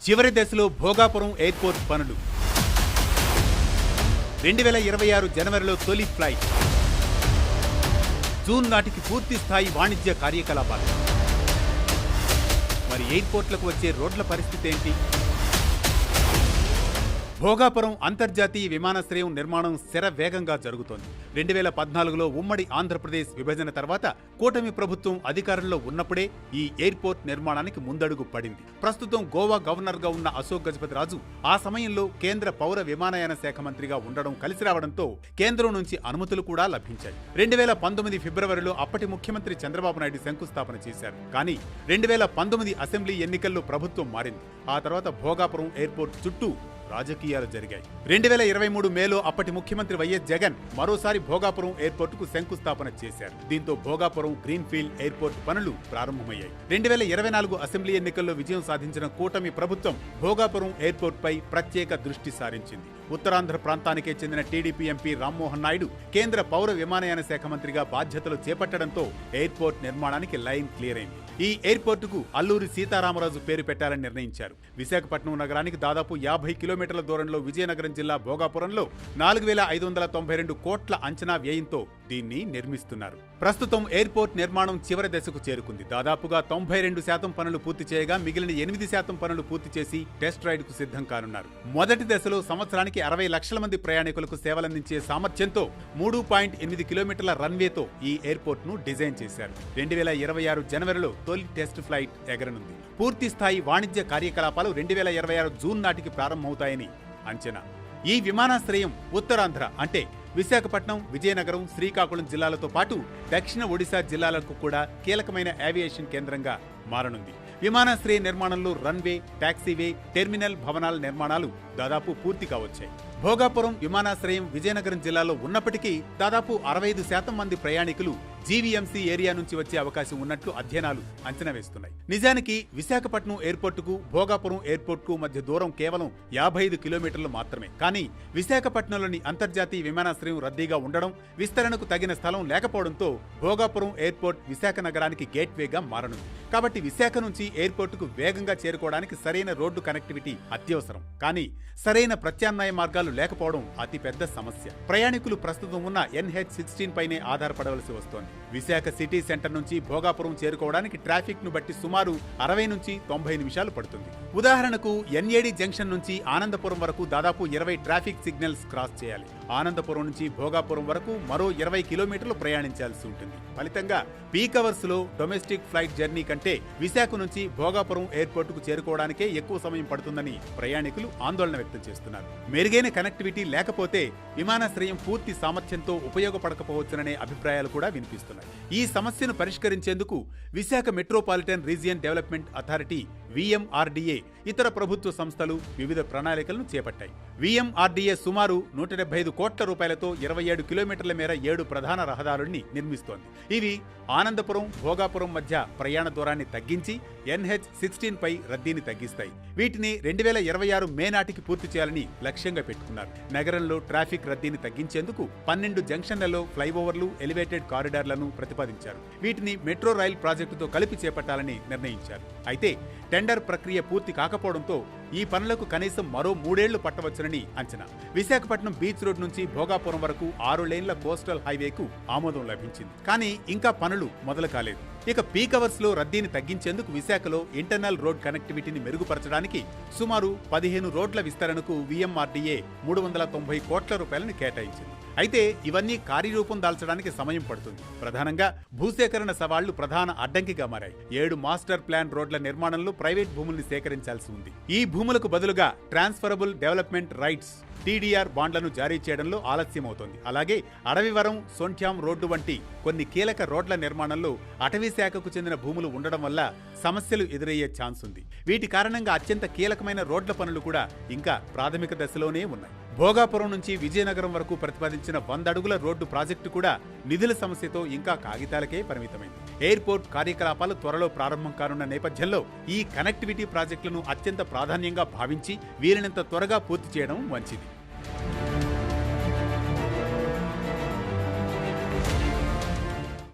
చివరి దశలో భోగాపురం ఎయిర్పోర్ట్ పనులు 2026 జనవరిలో తొలి ఫ్లైట్. జూన్ నాటికి పూర్తి స్థాయి వాణిజ్య కార్యకలాపాలు. మరి ఎయిర్పోర్ట్లకు వచ్చే రోడ్ల పరిస్థితి ఏంటి? భోగాపురం అంతర్జాతీయ విమానాశ్రయం నిర్మాణం శరవేగంగా జరుగుతోంది. 2014లో ఉమ్మడి ఆంధ్రప్రదేశ్ విభజన తర్వాత కూటమి ప్రభుత్వం అధికారంలో ఉన్నప్పుడే ఈ ఎయిర్పోర్ట్ నిర్మాణానికి ముందడుగు పడింది. ప్రస్తుతం గోవా గవర్నర్గా ఉన్న అశోక్ గజపతిరాజు ఆ సమయంలో కేంద్ర పౌర విమానయాన శాఖ మంత్రిగా ఉండడం కలిసి రావడంతో కేంద్రం నుంచి అనుమతులు కూడా లభించాయి. 2019 ఫిబ్రవరిలో అప్పటి ముఖ్యమంత్రి చంద్రబాబు నాయుడు శంకుస్థాపన చేశారు. కానీ 2019 అసెంబ్లీ ఎన్నికల్లో ప్రభుత్వం మారింది. ఆ తర్వాత భోగాపురం ఎయిర్పోర్ట్ చుట్టూ రాజకీయాలు జరిగాయి. 2023 మేలో అప్పటి ముఖ్యమంత్రి వైఎస్ జగన్ మరోసారి భోగాపురం ఎయిర్పోర్టుకు శంకుస్థాపన చేశారు. దీంతో భోగాపురం గ్రీన్ఫీల్డ్ ఎయిర్పోర్ట్ పనులు ప్రారంభమయ్యాయి. 2024 అసెంబ్లీ ఎన్నికల్లో విజయం సాధించిన కూటమి ప్రభుత్వం భోగాపురం ఎయిర్పోర్ట్ పై ప్రత్యేక దృష్టి సారించింది. ఉత్తరాంధ్ర ప్రాంతానికే చెందిన టీడీపీ ఎంపీ రామ్మోహన్ నాయుడు కేంద్ర పౌర విమానయాన శాఖ మంత్రిగా బాధ్యతలు చేపట్టడంతో ఎయిర్పోర్ట్ నిర్మాణానికి లైన్ క్లియర్ అయింది. ఈ ఎయిర్పోర్టుకు అల్లూరి సీతారామరాజు పేరు పెట్టాలని నిర్ణయించారు. విశాఖపట్నం నగరానికి దాదాపు 50 కిలోమీటర్ల దూరంలో విజయనగరం జిల్లా భోగాపురంలో 4592 కోట్ల అంచనా వ్యయంతో దీన్ని నిర్మిస్తున్నారు. ప్రస్తుతం ఎయిర్పోర్ట్ నిర్మాణం చివరి దశకు చేరుకుంది. దాదాపుగా 92% పనులు పూర్తి చేయగా మిగిలిన 8% పనులు పూర్తి చేసి టెస్ట్ రైడ్ కు సిద్ధం కానున్నారు. మొదటి దశలో సంవత్సరానికి 60 లక్షల మంది ప్రయాణికులకు సేవలందించే సామర్థ్యంతో 3.8 కిలోమీటర్ల రన్వేతో ఈ ఎయిర్పోర్ట్ ను డిజైన్ చేశారు. 2026 జనవరిలో తొలి టెస్ట్ ఫ్లైట్ ఎగరనుంది. పూర్తి స్థాయి వాణిజ్య కార్యకలాపాలు 2026 జూన్ నాటికి ప్రారంభమవుతాయని అంచనా. ఈ విమానాశ్రయం ఉత్తరాంధ్ర అంటే విశాఖపట్నం, విజయనగరం, శ్రీకాకుళం జిల్లాలతో పాటు దక్షిణ ఒడిశా జిల్లాలకు కూడా కీలకమైన ఏవియేషన్ కేంద్రంగా మారనుంది. విమానాశ్రయ నిర్మాణంలో రన్వే, టాక్సీవే, టెర్మినల్ భవనాల నిర్మాణాలు దాదాపు పూర్తి కావచ్చాయి. భోగాపురం విమానాశ్రయం విజయనగరం జిల్లాలో ఉన్నప్పటికీ దాదాపు 65% మంది ప్రయాణికులు జీవీఎంసీ ఏరియా నుంచి వచ్చే అవకాశం ఉన్నట్లు అధ్యయనాలు అంచనా వేస్తున్నాయి. నిజానికి విశాఖపట్నం ఎయిర్పోర్టుకు భోగాపురం ఎయిర్పోర్టుకు మధ్య దూరం కేవలం 55 కిలోమీటర్లు మాత్రమే. కానీ విశాఖపట్నంలోని అంతర్జాతీయ విమానాశ్రయం రద్దీగా ఉండడం, విస్తరణకు తగిన స్థలం లేకపోవడంతో భోగాపురం ఎయిర్పోర్ట్ విశాఖ నగరానికి గేట్వేగా మారనుంది. కాబట్టి విశాఖ నుంచి ఎయిర్పోర్టుకు వేగంగా చేరుకోవడానికి సరైన రోడ్డు కనెక్టివిటీ అత్యవసరం. కానీ సరైన ప్రత్యామ్నాయ మార్గాలు లేకపోవడం అతిపెద్ద సమస్య. ప్రయాణికులు ప్రస్తుతం ఉన్న NH-16 పైనే ఆధారపడవలసి వస్తోంది. విశాఖ సిటీ సెంటర్ నుంచి భోగాపురం చేరుకోవడానికి ట్రాఫిక్ ను బట్టి సుమారు 60 నుంచి 90 నిమిషాలు పడుతుంది. ఉదాహరణకు NAD జంక్షన్ నుంచి ఆనందపురం వరకు దాదాపు 20 ట్రాఫిక్ సిగ్నల్స్ క్రాస్ చేయాలి. ఆనందపురం నుంచి భోగాపురం వరకు మరో 20 కిలోమీటర్లు ప్రయాణించాల్సి ఉంటుంది. ఫలితంగా పీక్ అవర్స్ లో డొమెస్టిక్ ఫ్లైట్ జర్నీ కంటే విశాఖ నుంచి భోగాపురం ఎయిర్పోర్టుకు చేరుకోవడానికే ఎక్కువ సమయం పడుతుందని ప్రయాణికులు ఆందోళన వ్యక్తం చేస్తున్నారు. మెరుగైన కనెక్టివిటీ లేకపోతే విమానాశ్రయం పూర్తి సామర్థ్యంతో ఉపయోగపడకపోవచ్చుననే అభిప్రాయాలు కూడా వినిపిస్తున్నాయి. ఈ సమస్యను పరిష్కరించేందుకు Visakha metropolitan region development authority VMRDA ఇతర ప్రభుత్వ సంస్థలు వివిధ ప్రణాళికలను చేపట్టాయి. VMRDA సుమారు 175 కోట్ల రూపాయలతో 27 కిలోమీటర్ల మేర 7 ప్రధాన రహదారుల్ని నిర్మిస్తోంది. ఇవి ఆనందపురం, భోగాపురం మధ్య ప్రయాణ దూరాన్ని తగ్గించి NH-16 పై రద్దీని తగ్గిస్తాయి. వీటిని 2026 మే నాటికి పూర్తి చేయాలని లక్ష్యంగా పెట్టుకున్నారు. నగరంలో ట్రాఫిక్ రద్దీని తగ్గించేందుకు 12 జంక్షన్లలో ఫ్లైఓవర్లు, ఎలివేటెడ్ కారిడార్లను ప్రతిపాదించారు. వీటిని మెట్రో రైల్ ప్రాజెక్టుతో కలిపి చేపట్టాలని నిర్ణయించారు. అయితే టెండర్ ప్రక్రియ పూర్తి కాకపోవడంతో ఈ పనులకు కనీసం మరో 3 ఏళ్లు పట్టవచ్చునని అంచనా. విశాఖపట్నం బీచ్ రోడ్ నుంచి భోగాపురం వరకు 6 లేన్ల కోస్టల్ హైవేకు ఆమోదం లభించింది. కానీ ఇంకా పనులు మొదలు కాలేదు. ఇక పీక్ అవర్స్ లో రద్దీని తగ్గించేందుకు విశాఖలో ఇంటర్నల్ రోడ్ కనెక్టివిటీని మెరుగుపరచడానికి సుమారు 15 రోడ్ల విస్తరణకు VMRDA 390 కోట్ల రూపాయలను కేటాయించింది. అయితే ఇవన్నీ కార్యరూపం దాల్చడానికి సమయం పడుతుంది. ప్రధానంగా భూసేకరణ సవాళ్లు ప్రధాన అడ్డంకిగా మారాయి. 7 మాస్టర్ ప్లాన్ రోడ్ల నిర్మాణంలో ప్రైవేట్ భూముల్ని సేకరించాల్సి ఉంది. ఈ భూములకు బదులుగా ట్రాన్స్ఫరబుల్ డెవలప్మెంట్ రైట్స్ TDR బాండ్లను జారీ చేయడంలో ఆలస్యమవుతోంది. అలాగే అడవివరం, సొంఠ్యాం రోడ్డు వంటి కొన్ని కీలక రోడ్ల నిర్మాణంలో అటవీ శాఖకు చెందిన భూములు ఉండడం వల్ల సమస్యలు ఎదురయ్యే ఛాన్స్ ఉంది. వీటి కారణంగా అత్యంత కీలకమైన రోడ్ల పనులు కూడా ఇంకా ప్రాథమిక దశలోనే ఉన్నాయి. భోగాపురం నుంచి విజయనగరం వరకు ప్రతిపాదించిన 100 అడుగుల రోడ్డు ప్రాజెక్టు కూడా నిధుల సమస్యతో ఇంకా కాగితాలకే పరిమితమైంది. ఎయిర్పోర్ట్ కార్యకలాపాలు త్వరలో ప్రారంభం కానున్న నేపథ్యంలో ఈ కనెక్టివిటీ ప్రాజెక్టులను అత్యంత ప్రాధాన్యంగా భావించి వీలైనంత త్వరగా పూర్తి చేయడం మంచిది.